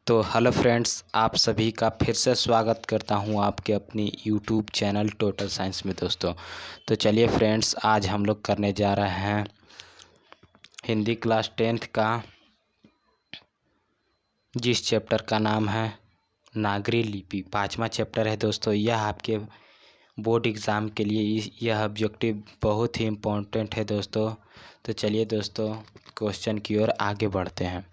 तो hello friends, आप सभी का फिर से स्वागत करता हूं आपके अपनी यूट्यूब चैनल टोटल साइंस में दोस्तों। तो चलिए फ्रेंड्स, आज हम लोग करने जा रहे हैं हिंदी क्लास 10th का, जिस चैप्टर का नाम है नागरी लिपि। 5वां चैप्टर है दोस्तों। यह आपके बोर्ड एग्ज़ाम के लिए यह ऑब्जेक्टिव बहुत ही इम्पोर्टेंट है दोस्तों। तो चलिए दोस्तों, क्वेश्चन की ओर आगे बढ़ते हैं।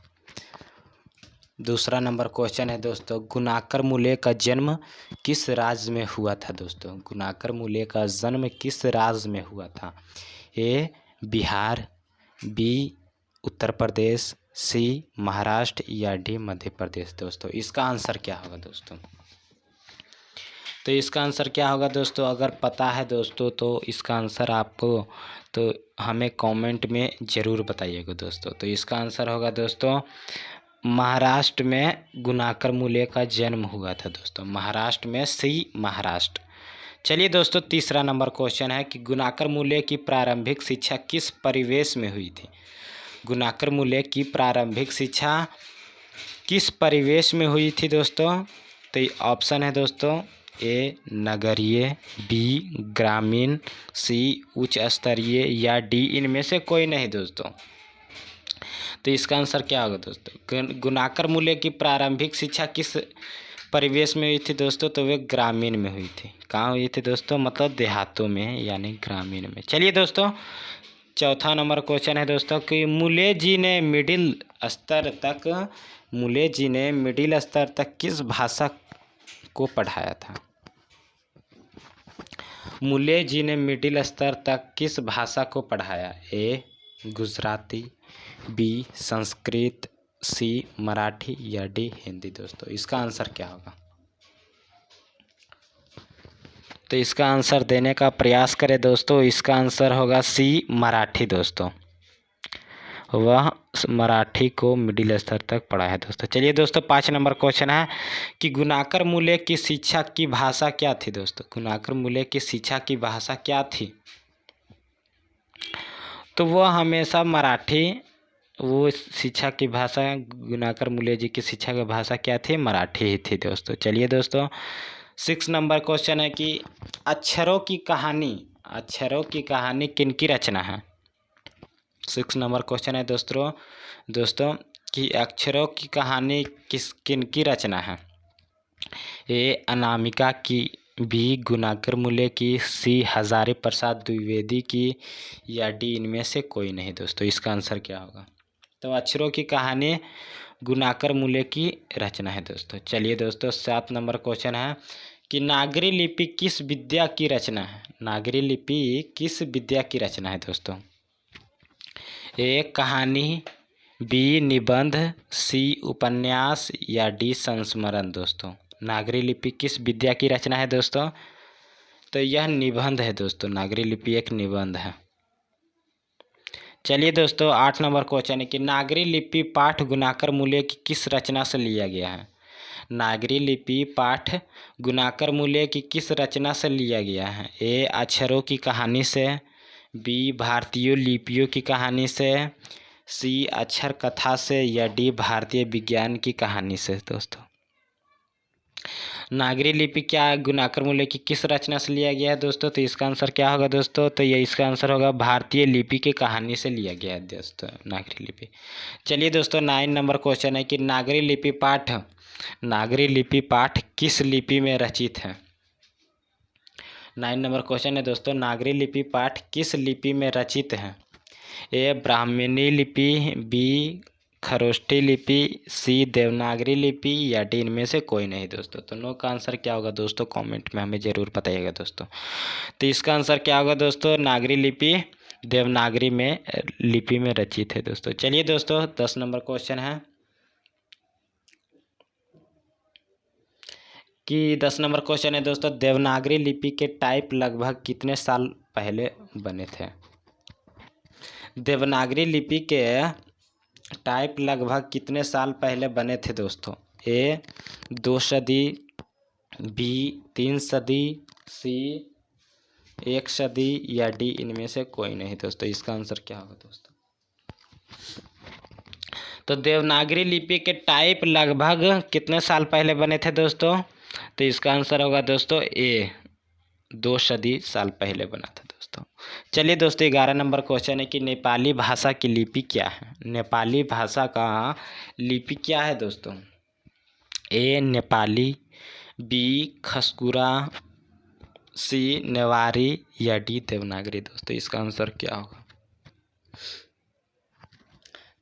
दूसरा नंबर क्वेश्चन है दोस्तों, गुणाकर मूल्य का जन्म किस राज्य में हुआ था दोस्तों? गुणाकर मूल्य का जन्म किस राज्य में हुआ था? ए बिहार, बी उत्तर प्रदेश, सी महाराष्ट्र या डी मध्य प्रदेश दोस्तों। इसका आंसर क्या होगा दोस्तों? तो इसका आंसर क्या होगा दोस्तों? अगर पता है दोस्तों तो इसका आंसर आपको तो हमें कमेंट में ज़रूर बताइएगा दोस्तों। तो इसका आंसर होगा दोस्तों, महाराष्ट्र में गुणाकर मूल्य का जन्म हुआ था दोस्तों। महाराष्ट्र में, सी महाराष्ट्र। चलिए दोस्तों, तीसरा नंबर क्वेश्चन है कि गुणाकर मूल्य की प्रारंभिक शिक्षा किस परिवेश में हुई थी? गुणाकर मूल्य की प्रारंभिक शिक्षा किस परिवेश में हुई थी दोस्तों? तो ये ऑप्शन है दोस्तों, ए नगरीय, बी ग्रामीण, सी उच्च स्तरीय या डी इनमें से कोई नहीं दोस्तों। तो इसका आंसर क्या होगा दोस्तों? गुणाकर मूल्य की प्रारंभिक शिक्षा किस परिवेश में हुई थी दोस्तों? तो वे ग्रामीण में हुई थी। कहाँ हुई थी दोस्तों? मतलब देहातों में, यानी ग्रामीण में। चलिए दोस्तों, चौथा नंबर क्वेश्चन है दोस्तों कि मूल्य जी ने मिडिल स्तर तक किस भाषा को पढ़ाया था? मूल्य जी ने मिडिल स्तर तक किस भाषा को पढ़ाया? ए गुजराती, बी संस्कृत, सी मराठी या डी हिंदी दोस्तों। इसका आंसर क्या होगा? तो इसका आंसर देने का प्रयास करें दोस्तों। इसका आंसर होगा सी मराठी दोस्तों। वह मराठी को मिडिल स्तर तक पढ़ा है दोस्तों। चलिए दोस्तों, 5 नंबर क्वेश्चन है कि गुणाकर मूल्य की शिक्षा की भाषा क्या थी दोस्तों? गुणाकर मूल्य की शिक्षा की भाषा क्या थी? तो वह हमेशा मराठी, वो शिक्षा की भाषा, गुणाकर मूल्य जी की शिक्षा की भाषा क्या थी? मराठी ही थी दोस्तों। चलिए दोस्तों, 6 नंबर क्वेश्चन है कि अक्षरों की कहानी किनकी रचना है? 6 नंबर क्वेश्चन है दोस्तों कि अक्षरों की कहानी किनकी रचना है? ए अनामिका की, बी गुणाकर मूल्य की, सी हजारी प्रसाद द्विवेदी की या डी इनमें से कोई नहीं दोस्तों। इसका आंसर क्या होगा? तो अक्षरों की कहानी गुणाकर मूल्य की रचना है दोस्तों। चलिए दोस्तों, 7 नंबर क्वेश्चन है कि नागरी लिपि किस विद्या की रचना है? नागरी लिपि किस विद्या की रचना है दोस्तों? ए कहानी, बी निबंध, सी उपन्यास या डी संस्मरण दोस्तों। नागरी लिपि किस विद्या की रचना है दोस्तों? तो यह निबंध है दोस्तों। नागरी लिपि एक निबंध है। चलिए दोस्तों, 8 नंबर क्वेश्चन है कि नागरी लिपि पाठ गुणाकर मूल्य की किस रचना से लिया गया है? नागरी लिपि पाठ गुणाकर मूल्य की किस रचना से लिया गया है? ए अक्षरों की कहानी से, बी भारतीय लिपियों की कहानी से, सी अक्षर कथा से या डी भारतीय विज्ञान की कहानी से दोस्तों। नागरी लिपि क्या गुणाकर मूल्य की किस रचना से लिया गया है दोस्तों? तो इसका आंसर क्या होगा दोस्तों? तो ये इसका आंसर होगा भारतीय लिपि की कहानी से लिया गया है दोस्तों, नागरी लिपि। चलिए दोस्तों, 9 नंबर क्वेश्चन है कि नागरी लिपि पाठ किस लिपि में रचित है? 9 नंबर क्वेश्चन है दोस्तों, नागरी लिपि पाठ किस लिपि में रचित है? ए ब्राह्मणी लिपि, बी खरोष्ठी लिपि, सी देवनागरी लिपि या डी इनमें से कोई नहीं दोस्तों। तो नो का आंसर क्या होगा दोस्तों? कमेंट में हमें ज़रूर बताइएगा दोस्तों। तो इसका आंसर क्या होगा दोस्तों? नागरी लिपि देवनागरी में लिपि में रचित है दोस्तों। चलिए दोस्तों, 10 नंबर क्वेश्चन है कि 10 नंबर क्वेश्चन है दोस्तों, देवनागरी लिपि के टाइप लगभग कितने साल पहले बने थे? देवनागरी लिपि के टाइप लगभग कितने साल पहले बने थे दोस्तों? ए 2 सदी, बी 3 सदी, सी 1 सदी या डी इनमें से कोई नहीं दोस्तों। इसका आंसर क्या होगा दोस्तों? तो देवनागरी लिपि के टाइप लगभग कितने साल पहले बने थे दोस्तों? तो इसका आंसर होगा दोस्तों ए, 2 सदी साल पहले बना था दोस्तों। चलिए दोस्तों 11 नंबर क्वेश्चन है कि नेपाली भाषा की लिपि क्या है? नेपाली भाषा का लिपि क्या है दोस्तों? ए नेपाली, बी खसकुरा, सी नेवारी या डी देवनागरी। दोस्तों इसका आंसर क्या होगा?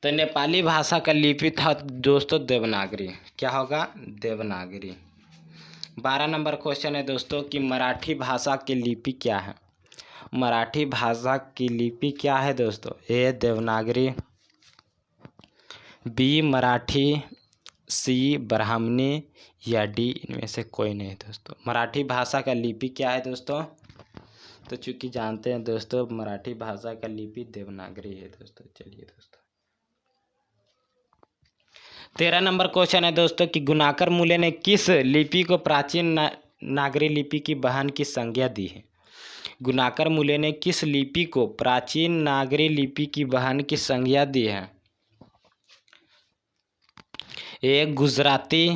तो नेपाली भाषा का लिपि था दोस्तों देवनागरी। क्या होगा? देवनागरी। 12 नंबर क्वेश्चन है दोस्तों कि मराठी भाषा की लिपि क्या है? मराठी भाषा की लिपि क्या है दोस्तों? ए देवनागरी, बी मराठी, सी ब्राह्मणी या डी इनमें से कोई नहीं दोस्तों। मराठी भाषा का लिपि क्या है दोस्तों? तो चूंकि जानते हैं दोस्तों मराठी भाषा का लिपि देवनागरी है दोस्तों। चलिए दोस्तों 13 नंबर क्वेश्चन है दोस्तों कि गुणाकर मूल्य ने किस लिपि को प्राचीन नागरी लिपि की बहन की संज्ञा दी है? गुणाकर मूल्य ने किस लिपि को प्राचीन नागरी लिपि की बहन की संज्ञा दी है? ए गुजराती,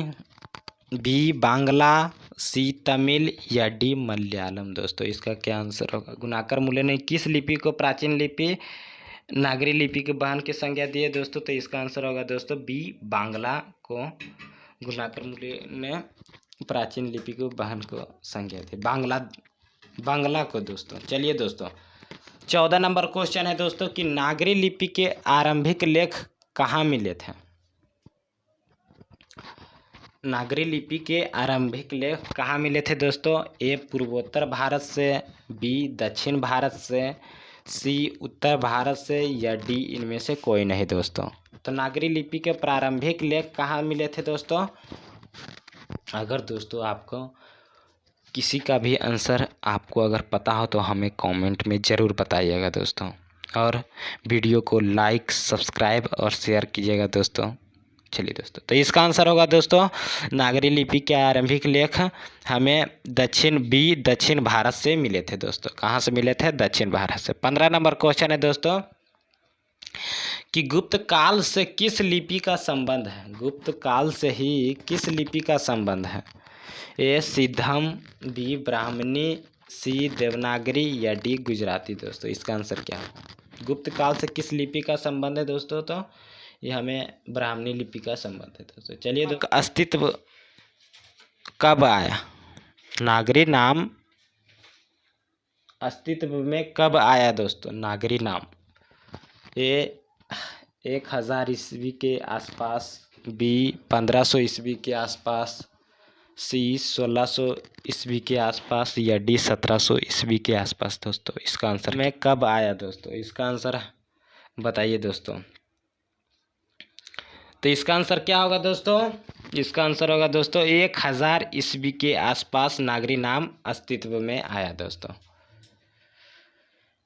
बी बांग्ला, सी तमिल या डी मलयालम। दोस्तों इसका क्या आंसर होगा? गुणाकर मूल्य ने किस लिपि को प्राचीन लिपि नागरी लिपि के बहन की संज्ञा दी है दोस्तों? तो इसका आंसर होगा दोस्तों बी बांग्ला को गुणाकर मूल्य ने प्राचीन लिपि को बहन को संज्ञा दी, बांग्ला को दोस्तों। चलिए दोस्तों 14 नंबर क्वेश्चन है दोस्तों कि नागरी लिपि के आरंभिक लेख कहाँ मिले थे? नागरी लिपि के आरंभिक लेख कहाँ मिले थे दोस्तों? ए पूर्वोत्तर भारत से, बी दक्षिण भारत से, सी उत्तर भारत से या डी इनमें से कोई नहीं दोस्तों। तो नागरी लिपि के प्रारंभिक लेख कहाँ मिले थे दोस्तों? अगर दोस्तों आपको किसी का भी आंसर आपको अगर पता हो तो हमें कमेंट में ज़रूर बताइएगा दोस्तों, और वीडियो को लाइक, सब्सक्राइब और शेयर कीजिएगा दोस्तों। चलिए दोस्तों तो इसका आंसर होगा दोस्तों नागरी लिपि के आरंभिक लेख हमें दक्षिण भारत से मिले थे दोस्तों। कहाँ से मिले थे? दक्षिण भारत से। 15 नंबर क्वेश्चन है दोस्तों कि गुप्त काल से किस लिपि का संबंध है? गुप्त काल से ही किस लिपि का संबंध है? ए सिद्धम, बी ब्राह्मणी, सी देवनागरी या डी गुजराती। दोस्तों इसका आंसर क्या है? गुप्त काल से किस लिपि का संबंध है दोस्तों? तो ये हमें ब्राह्मणी लिपि का संबंध है दोस्तों। चलिए अस्तित्व कब आया? नागरी नाम अस्तित्व में कब आया दोस्तों? नागरी नाम ए 1000 ईस्वी के आसपास, बी 1500 ईस्वी के आसपास, सी 1600 ईस्वी के आसपास या डी 1700 ईस्वी के आसपास। दोस्तों इसका आंसर में कब आया दोस्तों? इसका आंसर बताइए दोस्तों। तो इसका आंसर क्या होगा दोस्तों? इसका आंसर होगा दोस्तों 1000 ईस्वी के आसपास नागरी नाम अस्तित्व में आया दोस्तों।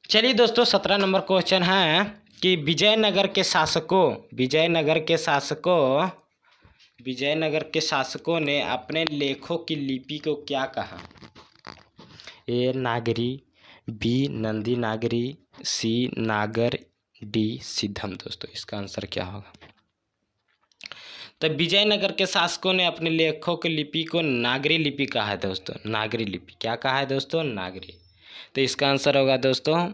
चलिए दोस्तों 17 नंबर क्वेश्चन है कि विजयनगर के शासकों ने अपने लेखों की लिपि को क्या कहा? ए नागरी, बी नंदी नागरी, सी नागर, डी सिद्धम। दोस्तों इसका आंसर क्या होगा? तो विजयनगर के शासकों ने अपने लेखों की लिपि को नागरी लिपि कहा है दोस्तों। नागरी लिपि क्या कहा है दोस्तों? नागरी। तो इसका आंसर होगा दोस्तों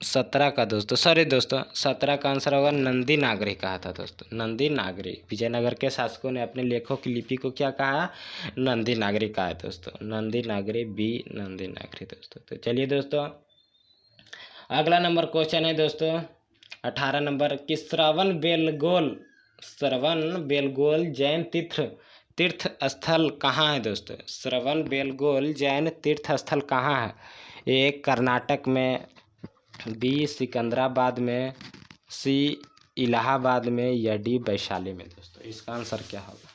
17 का दोस्तों, सॉरी दोस्तों 17 का आंसर होगा नंदी नागरी कहा था दोस्तों। नंदी नागरी। विजयनगर के शासकों ने अपने लेखों की लिपि को क्या कहा? नंदी नागरी कहा है दोस्तों। नंदी नागरी, बी नंदी नागरी दोस्तों। तो चलिए दोस्तों अगला नंबर क्वेश्चन है दोस्तों 18 नंबर कि श्रवण बेलगोल जैन तीर्थ स्थल कहाँ है दोस्तों? श्रवण बेलगोल जैन तीर्थ स्थल कहाँ है? ए कर्नाटक में, बी सिकंदराबाद में, सी इलाहाबाद में या डी वैशाली में। दोस्तों इसका आंसर क्या होगा?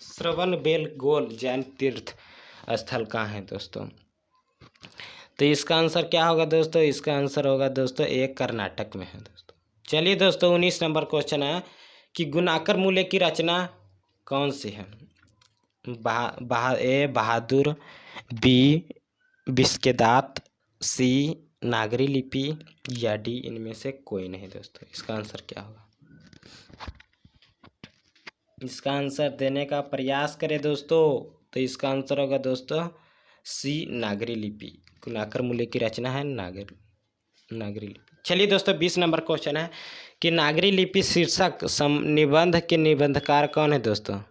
श्रवण बेलगोल जैन तीर्थ स्थल कहाँ है दोस्तों? तो इसका आंसर क्या होगा दोस्तों? इसका आंसर होगा दोस्तों एक कर्नाटक में है दोस्तों। चलिए दोस्तों 19 नंबर क्वेश्चन है कि गुणाकर मूल्य की रचना कौन सी है? ए बहादुर, बी बिस्केदात, सी नागरी लिपि या डी इनमें से कोई नहीं दोस्तों। इसका आंसर क्या होगा? इसका आंसर देने का प्रयास करें दोस्तों। तो इसका आंसर होगा दोस्तों सी नागरी लिपि। गुणाकर मूल्य की रचना है नागरी लिपि। चलिए दोस्तों 20 नंबर क्वेश्चन है कि नागरी लिपि शीर्षक निबंध के निबंधकार कौन है दोस्तों।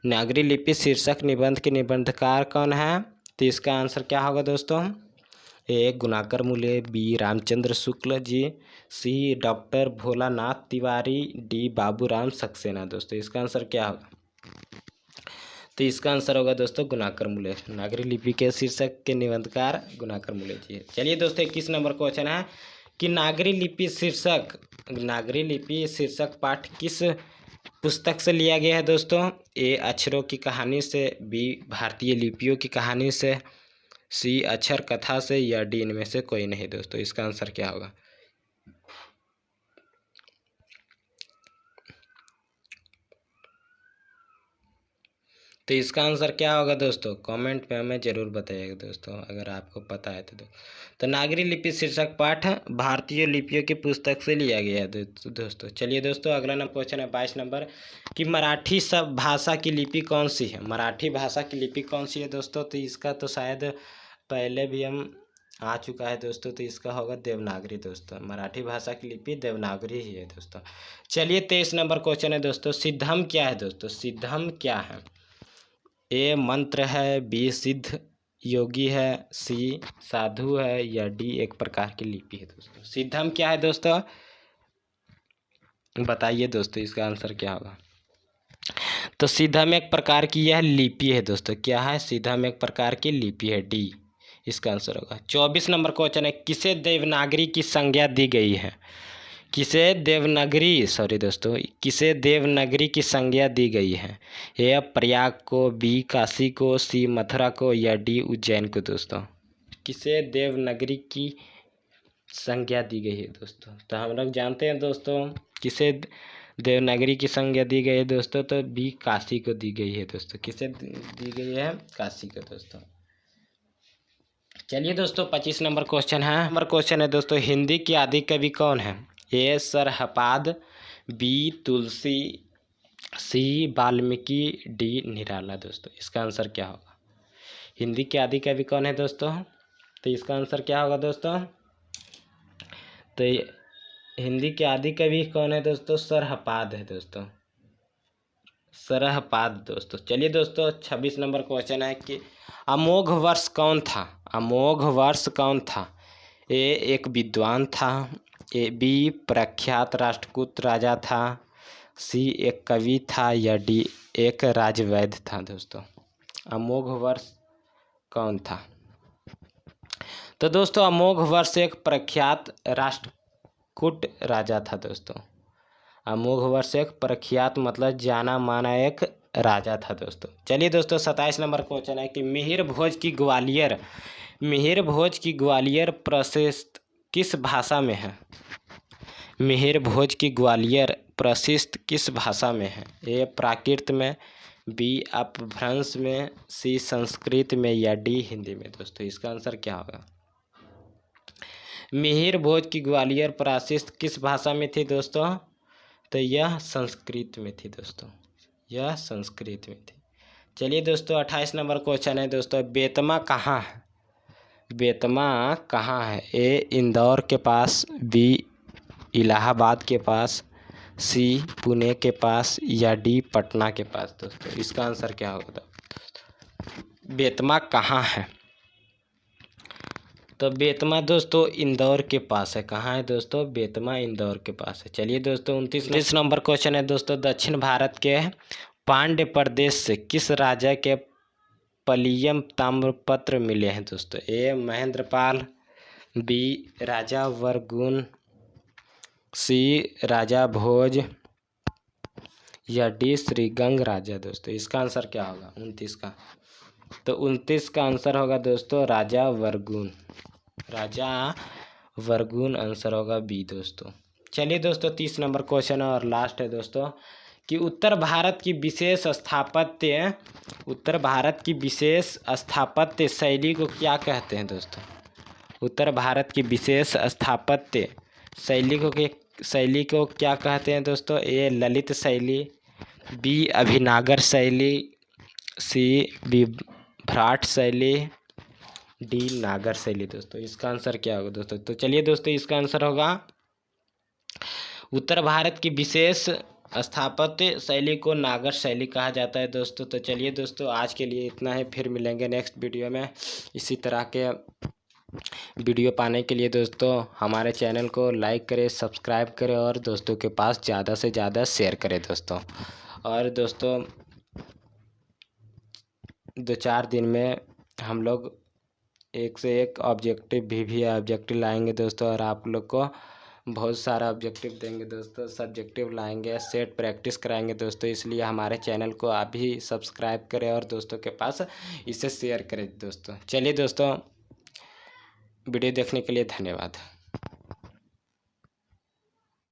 नागरी लिपि शीर्षक निबंध के निबंधकार कौन है। तो इसका आंसर क्या होगा दोस्तों। ए गुणाकर मूल्य, बी रामचंद्र शुक्ल जी, सी डॉक्टर भोलानाथ तिवारी, डी बाबूराम सक्सेना। दोस्तों इसका आंसर क्या होगा। तो इसका आंसर होगा दोस्तों गुणाकर मूल्य। नागरी लिपि के शीर्षक के निबंधकार गुणाकर मूल्य जी। चलिए दोस्तों 21 नंबर क्वेश्चन है कि नागरी लिपि शीर्षक पाठ किस पुस्तक से लिया गया है दोस्तों। ए अक्षरों की कहानी से, बी भारतीय लिपियों की कहानी से, सी अक्षर कथा से, या डी इनमें से कोई नहीं। दोस्तों इसका आंसर क्या होगा। तो इसका आंसर क्या होगा दोस्तों, कमेंट में हमें ज़रूर बताइएगा दोस्तों अगर आपको पता है तो नागरी लिपि शीर्षक पाठ भारतीय लिपियों की पुस्तक से लिया गया है दोस्तों। चलिए दोस्तों अगला नंबर क्वेश्चन है 22 नंबर कि मराठी सब भाषा की लिपि कौन सी है। मराठी भाषा की लिपि कौन सी है दोस्तों। तो इसका तो शायद पहले भी हम आ चुका है दोस्तों। तो इसका होगा देवनागरी दोस्तों। मराठी भाषा की लिपि देवनागरी ही है दोस्तों। चलिए 23 नंबर क्वेश्चन है दोस्तों सिद्धम क्या है दोस्तों। सिद्धम क्या है। ए मंत्र है, बी सिद्ध योगी है, सी साधु है, या डी एक प्रकार की लिपि है दोस्तों। सिद्धम क्या है दोस्तों, बताइए दोस्तों इसका आंसर क्या होगा। तो सिद्धम एक प्रकार की यह लिपि है दोस्तों। क्या है, सिद्धम एक प्रकार की लिपि है, डी इसका आंसर होगा। 24 नंबर क्वेश्चन है किसे देवनागरी की संज्ञा दी गई है। किसे देवनागरी की संज्ञा दी गई है। ए प्रयाग को, बी काशी को, सी मथुरा को, या डी उज्जैन को। दोस्तों किसे देवनागरी की संज्ञा दी गई है दोस्तों। तो हम लोग जानते हैं दोस्तों किसे देवनागरी की संज्ञा दी गई है दोस्तों। तो बी काशी को दी गई है दोस्तों। किसे दी गई है, काशी को दोस्तों। चलिए दोस्तों 25 नंबर क्वेश्चन है दोस्तों हिंदी की आदि कवि कौन है। ए सरहपाद, बी तुलसी, सी वाल्मीकि, डी निराला। दोस्तों इसका आंसर क्या होगा। हिंदी के आदि कवि कौन है दोस्तों। तो इसका आंसर क्या होगा दोस्तों। तो हिंदी के आदि कवि कौन है दोस्तों, सरहपाद है दोस्तों, सरहपाद दोस्तों। चलिए दोस्तों 26 नंबर क्वेश्चन है कि अमोघ वर्ष कौन था। अमोघ वर्ष कौन था। ए एक विद्वान था, ए बी प्रख्यात राष्ट्रकूट राजा था, सी एक कवि था, या डी एक राजवैद्य था। दोस्तों अमोघ वर्ष कौन था। तो दोस्तों अमोघ वर्ष एक प्रख्यात राष्ट्रकूट राजा था दोस्तों। अमोघ वर्ष एक प्रख्यात मतलब जाना माना एक राजा था दोस्तों। चलिए दोस्तों 27 नंबर क्वेश्चन है कि मिहिर भोज की ग्वालियर प्रशिस्त किस भाषा में है। मिहिर भोज की ग्वालियर प्रशिस्त किस भाषा में है। ए प्राकृत में, बी अपभ्रंश में, सी संस्कृत में, या डी हिंदी में। दोस्तों इसका आंसर क्या होगा। मिहिर भोज की ग्वालियर प्रशिस्त किस भाषा में थी दोस्तों। तो यह संस्कृत में थी दोस्तों, यह संस्कृत में थी। चलिए दोस्तों 28 नंबर क्वेश्चन है दोस्तों बेतमा कहाँ है। बेतमा कहाँ है। ए इंदौर के पास, बी इलाहाबाद के पास, सी पुणे के पास, या डी पटना के पास। दोस्तों इसका आंसर क्या होगा। बेतमा कहाँ है। तो बेतमा दोस्तों इंदौर के पास है। कहाँ है दोस्तों, बेतमा इंदौर के पास है। चलिए दोस्तों 29 नंबर क्वेश्चन है दोस्तों दक्षिण भारत के पांड्य प्रदेश से किस राजा के पलियम ताम्रपत्र मिले हैं दोस्तों। ए महेंद्रपाल, बी राजा वर्गुण, सी राजा भोज, या डी श्रीगंग राजा। दोस्तों इसका आंसर क्या होगा 29 का। तो 29 का आंसर होगा दोस्तों राजा वर्गुण। आंसर होगा बी दोस्तों। चलिए दोस्तों 30 नंबर क्वेश्चन और लास्ट है दोस्तों कि उत्तर भारत की विशेष स्थापत्य शैली को क्या कहते हैं दोस्तों। उत्तर भारत की विशेष स्थापत्य शैली को क्या कहते हैं दोस्तों। ए ललित शैली, बी अभिनागर शैली, सी विभ्राट शैली, डी नागर शैली। दोस्तों इसका आंसर क्या होगा दोस्तों? तो चलिए दोस्तों, इसका आंसर होगा उत्तर भारत की विशेष स्थापत्य शैली को नागर शैली कहा जाता है दोस्तों। तो चलिए दोस्तों, आज के लिए इतना ही, फिर मिलेंगे नेक्स्ट वीडियो में। इसी तरह के वीडियो पाने के लिए दोस्तों हमारे चैनल को लाइक करें, सब्सक्राइब करें और दोस्तों के पास ज़्यादा से ज़्यादा शेयर करें दोस्तों। और दोस्तों 2-4 दिन में हम लोग एक से एक ऑब्जेक्टिव भी ऑब्जेक्टिव लाएंगे दोस्तों, और आप लोग को बहुत सारा ऑब्जेक्टिव देंगे दोस्तों, सब्जेक्टिव लाएंगे, सेट प्रैक्टिस कराएंगे दोस्तों। इसलिए हमारे चैनल को आप भी सब्सक्राइब करें और दोस्तों के पास इसे शेयर करें दोस्तों। चलिए दोस्तों, वीडियो देखने के लिए धन्यवाद।